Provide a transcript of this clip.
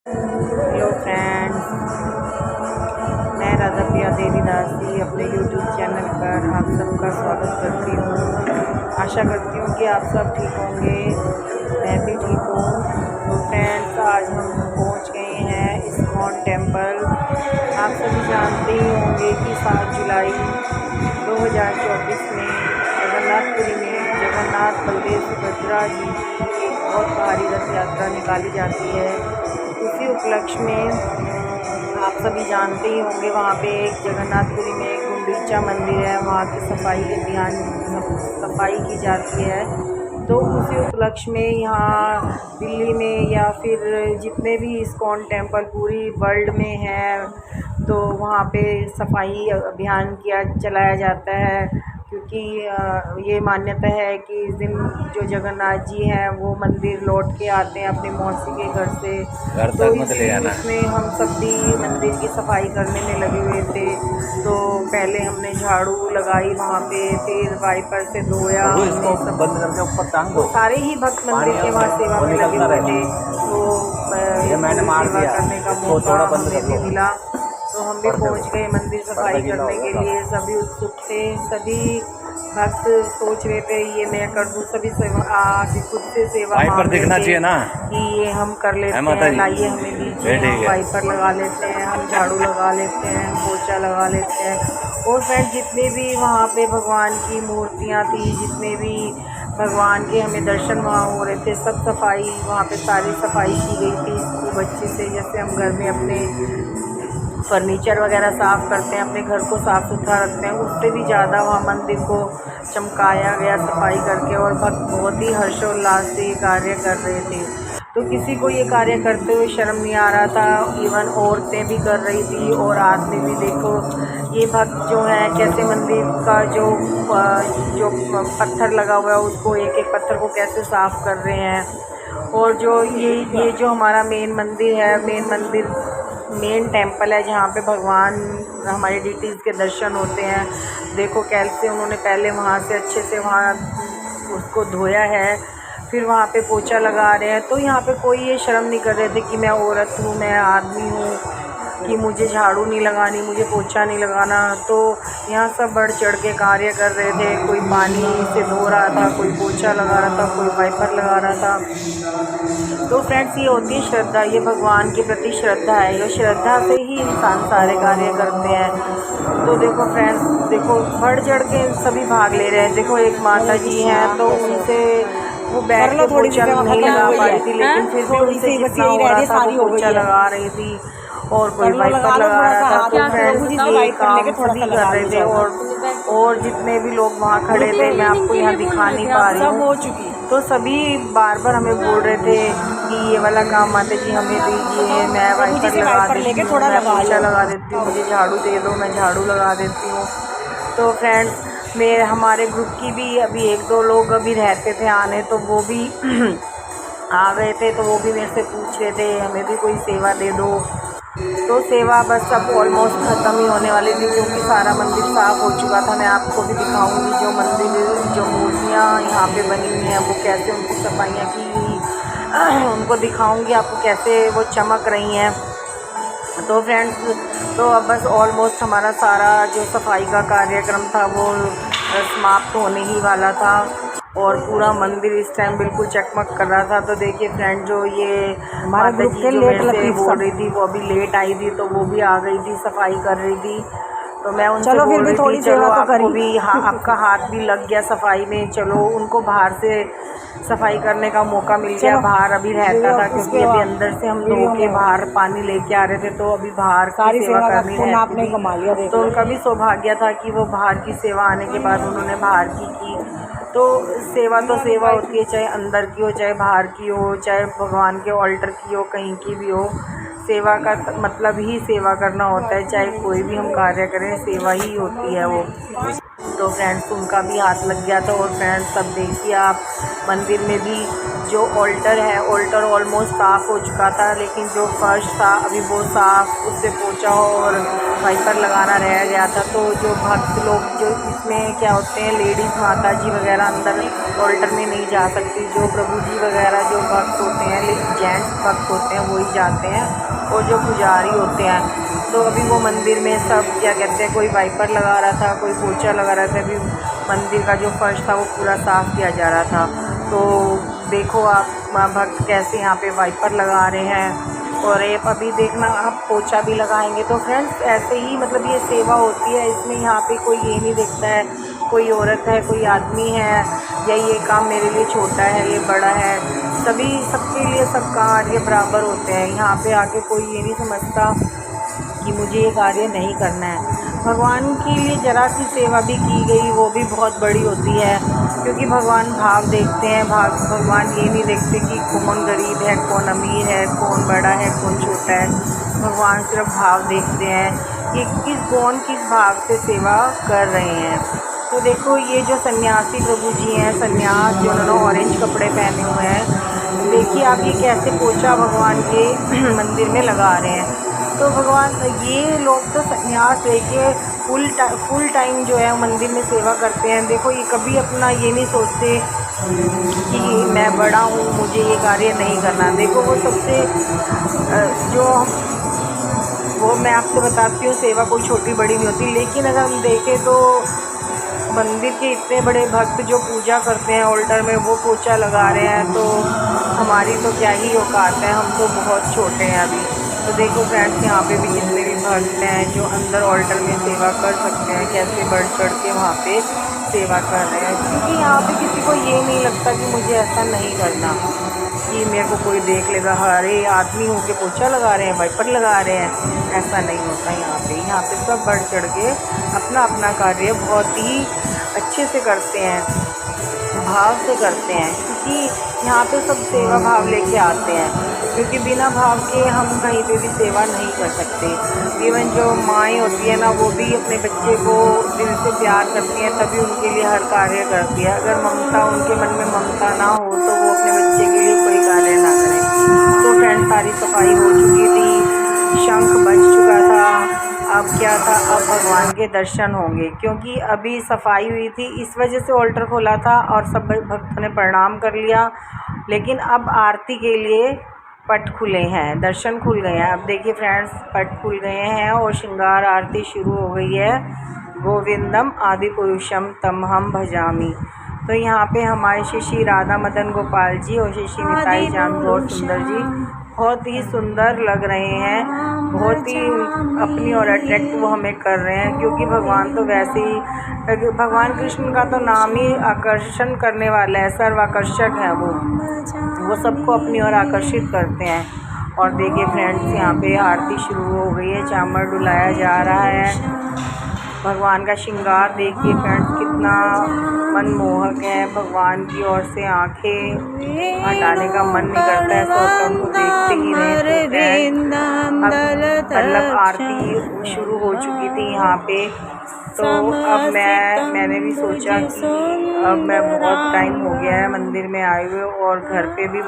Hello friends, मैं राधा प्रिया देवी दासी अपने यूट्यूब चैनल पर आप सबका स्वागत करती हूँ। आशा करती हूँ कि आप सब ठीक होंगे, मैं भी ठीक हूँ। तो फ्रेंड्स, आज हम पहुँच गए हैं इस्कॉन टेम्पल। आप सभी जानते ही होंगे कि 7 जुलाई 2024 में जगन्नाथपुरी में जगन्नाथ बलदेव सुभद्रा जी की एक बहुत भारी रथ यात्रा निकाली जाती है। उसी उपलक्ष्य में आप सभी जानते ही होंगे, वहाँ पे एक जगन्नाथपुरी में एक गुंडीचा मंदिर है, वहाँ की सफाई की जाती है। तो उसी उपलक्ष्य में यहाँ दिल्ली में या फिर जितने भी इस्कॉन टेम्पल पूरी वर्ल्ड में हैं, तो वहाँ पे सफाई अभियान चलाया जाता है। क्योंकि ये मान्यता है कि इस दिन जो जगन्नाथ जी हैं वो मंदिर लौट के आते हैं अपने मौसी के घर से। तो इसमें हम सब भी मंदिर की सफाई करने में लगे हुए थे। तो पहले हमने झाड़ू लगाई वहाँ पे, फिर वाइपर से धोया। तो सारे ही भक्त मंदिर के वहाँ सेवा में लगे हुए थे। तो सेवा करने का मौका हमें भी मिला, तो हम भी पहुंच गए मंदिर सफाई करने के लिए। सभी उत्सुक थे, सभी भक्त सोच रहे थे ये मैं कर दूँ। सभी सेवा खुद से सेवा वाइपर दिखना चाहिए ना कि ये हम कर लेते हैं, लाइए हमें दीजिए। हम वाइपर लगा लेते हैं, हम झाड़ू लगा लेते हैं, हम पोछा लगा लेते हैं। और फ्रेंड, जितने भी वहाँ पे भगवान की मूर्तियाँ थी, जितने भी भगवान के हमें दर्शन वहाँ हो रहे थे, सब सफाई वहाँ पे सारी सफाई की गई थी खूब अच्छे से। जैसे हम घर में अपने फर्नीचर वगैरह साफ़ करते हैं, अपने घर को साफ़ सुथरा रखते हैं, उससे भी ज़्यादा वहाँ मंदिर को चमकाया गया सफाई करके। और भक्त बहुत ही हर्षोल्लास से ये कार्य कर रहे थे। तो किसी को ये कार्य करते हुए शर्म नहीं आ रहा था। इवन औरतें भी कर रही थी और आदमी भी। देखो ये भक्त जो है कैसे मंदिर का जो पत्थर लगा हुआ है उसको एक एक पत्थर को कैसे साफ़ कर रहे हैं। और जो ये जो हमारा मेन टेम्पल है जहाँ पे भगवान हमारे डीटीज़ के दर्शन होते हैं। देखो कैसे उन्होंने पहले वहाँ से अच्छे से वहाँ उसको धोया है, फिर वहाँ पे पोछा लगा रहे हैं। तो यहाँ पे कोई ये शर्म नहीं कर रहे थे कि मैं औरत हूँ, मैं आदमी हूँ, कि मुझे झाड़ू नहीं लगानी, मुझे पोछा नहीं लगाना। तो यहाँ सब बढ़ चढ़ के कार्य कर रहे थे। कोई पानी से धो रहा था, कोई पोछा लगा रहा था, कोई वाइपर लगा रहा था। तो फ्रेंड्स, ये होती है श्रद्धा, ये भगवान के प्रति श्रद्धा है। ये श्रद्धा से ही इंसान सारे कार्य करते हैं। तो देखो फ्रेंड्स, देखो बढ़ चढ़ के सभी भाग ले रहे हैं। देखो एक माता जी हैं, तो उनसे वो बैठ के पोछा नहीं लगा पा रही थी, लेकिन फिर भी उनसे जितना हो रहा था वो पोछा लगा रही थी और कोई वाइपर लगा रहा था। तो फ्रेंड्स, ये काम सभी कर रहे थे। और जितने भी लोग वहाँ खड़े थे, मैं आपको यहाँ दिखा नहीं पा रही हूँ, तो सभी बार बार हमें बोल रहे थे कि ये वाला काम माता जी हमें दीजिए, मैं वाइपर लगा देती हूँ, मैं पोछा लगा देती हूँ, मुझे झाड़ू दे दो, मैं झाड़ू लगा देती हूँ। तो फ्रेंड्स, हमारे ग्रुप की भी अभी 1-2 लोग अभी रहते थे आने, तो वो भी आ गए थे। तो वो भी मेरे से पूछ रहे थे हमें भी कोई सेवा दे दो। तो सेवा बस अब ऑलमोस्ट ख़त्म ही होने वाली थी, क्योंकि सारा मंदिर साफ़ हो चुका था। मैं आपको भी दिखाऊंगी जो मूर्तियाँ यहाँ पे बनी हुई हैं वो कैसे उनकी सफाइयाँ की हुई, उनको दिखाऊंगी आपको कैसे वो चमक रही हैं। तो फ्रेंड्स, तो अब बस ऑलमोस्ट हमारा सारा जो सफाई का कार्यक्रम था वो समाप्त होने ही वाला था। और पूरा मंदिर इस टाइम बिल्कुल चकमक कर रहा था। तो देखिए फ्रेंड, जो ये माता जी जो मेरे से बोल रही थी, वो अभी लेट आई थी, तो वो भी आ गई थी, सफाई कर रही थी। तो मैं उनसे बोल रही थी चलो आपको भी आपका हाथ भी लग गया सफाई में, चलो। उनको बाहर से सफाई करने का मौका मिल गया। बाहर अभी रहता था, क्योंकि अभी अंदर से हम धो के बाहर पानी लेके आ रहे थे, तो अभी बाहर की सेवा करनी रहती थी। तो उनका भी सौभाग्य था कि वो बाहर की सेवा आने के बाद उन्होंने बाहर की। तो सेवा तो सेवा होती है, चाहे अंदर की हो, चाहे बाहर की हो, चाहे भगवान के ऑल्टर की हो, कहीं की भी हो। सेवा का मतलब ही सेवा करना होता है। चाहे कोई भी हम कार्य करें, सेवा ही होती है वो। तो फ्रेंड्स, उनका भी हाथ लग गया था। और फ्रेंड्स, सब देखिए आप, मंदिर में भी जो ऑल्टर है, ऑल्टर ऑलमोस्ट साफ़ हो चुका था, लेकिन जो फर्श था अभी वो साफ़, उससे पोछा और वाइपर लगाना रह गया था। तो जो भक्त लोग जो इसमें क्या होते हैं, लेडीज़ माता जी वगैरह अंदर ऑल्टर में नहीं जा सकती, जो प्रभु जी वगैरह जो भक्त होते हैं, जेंट्स भक्त होते हैं वही जाते हैं, और जो पुजारी होते हैं। तो अभी वो मंदिर में सब क्या कहते हैं, कोई वाइपर लगा रहा था, कोई पोछा लगा रहा था। अभी मंदिर का जो फर्श था वो पूरा साफ़ किया जा रहा था। तो देखो आप भक्त कैसे यहाँ पे वाइपर लगा रहे हैं, और ये अभी देखना आप पोछा भी लगाएंगे। तो फ्रेंड्स ऐसे ही मतलब ये सेवा होती है, इसमें यहाँ पे कोई ये नहीं देखता है कोई औरत है कोई आदमी है, या ये काम मेरे लिए छोटा है ये बड़ा है, सभी सबके लिए सब कार्य बराबर होते हैं। यहाँ पे आके कोई ये नहीं समझता कि मुझे ये कार्य नहीं करना है। भगवान के लिए ज़रा सी सेवा भी की गई वो भी बहुत बड़ी होती है, क्योंकि भगवान भाव देखते हैं। भगवान ये नहीं देखते कि कौन गरीब है, कौन अमीर है, कौन बड़ा है, कौन छोटा है। भगवान सिर्फ भाव देखते हैं कि किस भाव से सेवा कर रहे हैं। तो देखो ये जो सन्यासी प्रभु जी हैं, सन्यास जो उन्होंने ऑरेंज कपड़े पहने हुए हैं, देखिए आप ये कैसे पोछा भगवान के मंदिर में लगा रहे हैं। तो भगवान ये लोग तो सन्यास लेके फुल टाइम जो है मंदिर में सेवा करते हैं। देखो ये कभी अपना ये नहीं सोचते कि मैं बड़ा हूँ मुझे ये कार्य नहीं करना। देखो वो सबसे जो वो मैं आपसे बताती हूँ, सेवा कोई छोटी बड़ी नहीं होती। लेकिन अगर हम देखें तो मंदिर के इतने बड़े भक्त जो पूजा करते हैं ऑल्टर में, वो पोछा लगा रहे हैं, तो हमारी तो क्या ही औकात है, हम तो बहुत छोटे हैं अभी। तो देखो फ्रेंड्स यहाँ पे भी जितने भी भक्त हैं जो अंदर ऑल्टर में सेवा कर सकते हैं, कैसे बढ़ चढ़ के वहाँ पे सेवा कर रहे हैं। क्योंकि यहाँ पे किसी को ये नहीं लगता कि मुझे ऐसा नहीं करना, कि मेरे को कोई देख लेगा, अरे आदमी हो के पोछा लगा रहे हैं, वाइपर लगा रहे हैं, ऐसा नहीं होता यहाँ पे सब बढ़ चढ़ के अपना अपना कार्य बहुत ही अच्छे से करते हैं, भाव से करते हैं। क्योंकि यहाँ पे सब सेवा भाव लेके आते हैं, क्योंकि बिना भाव के हम कहीं पे भी सेवा नहीं कर सकते। इवन जो माएँ होती है ना, वो भी अपने बच्चे को दिल से प्यार करती हैं, तभी उनके लिए हर कार्य करती है। अगर ममता उनके मन में ममता ना हो तो वो अपने बच्चे के लिए कोई कार्य ना करें। तो फ्रेंड्स सारी सफाई हो चुकी थी, शंख बज चुका था। अब क्या था, अब भगवान के दर्शन होंगे, क्योंकि अभी सफाई हुई थी इस वजह से ऑल्टर खोला था और सब भक्तों ने प्रणाम कर लिया। लेकिन अब आरती के लिए पट खुले हैं, दर्शन खुल गए हैं। अब देखिए फ्रेंड्स पट खुल गए हैं और श्रृंगार आरती शुरू हो गई है। गोविंदम आदि पुरुषम तमहम भजामी। तो यहाँ पे हमारे श्री राधा मदन गोपाल जी और श्री निताई जान गौर सुंदर जी बहुत ही सुंदर लग रहे हैं, बहुत ही अपनी और अट्रैक्ट वो हमें कर रहे हैं। क्योंकि भगवान तो वैसे ही, भगवान कृष्ण का तो नाम ही आकर्षण करने वाला है, सर्वाकर्षक है वो सबको अपनी ओर आकर्षित करते हैं। और देखिए फ्रेंड्स यहाँ पे आरती शुरू हो गई है, चामर डुलाया जा रहा है। भगवान का श्रृंगार देखिए फ्रेंड्स कितना मनमोहक है, भगवान की ओर से आंखें हटाने का मन नहीं करता है, सब को देखते ही रहे। मतलब आरती शुरू हो चुकी थी यहाँ पे। तो अब मैंने भी सोचा कि अब मैं बहुत टाइम हो गया है मंदिर में आए हुए और घर पे भी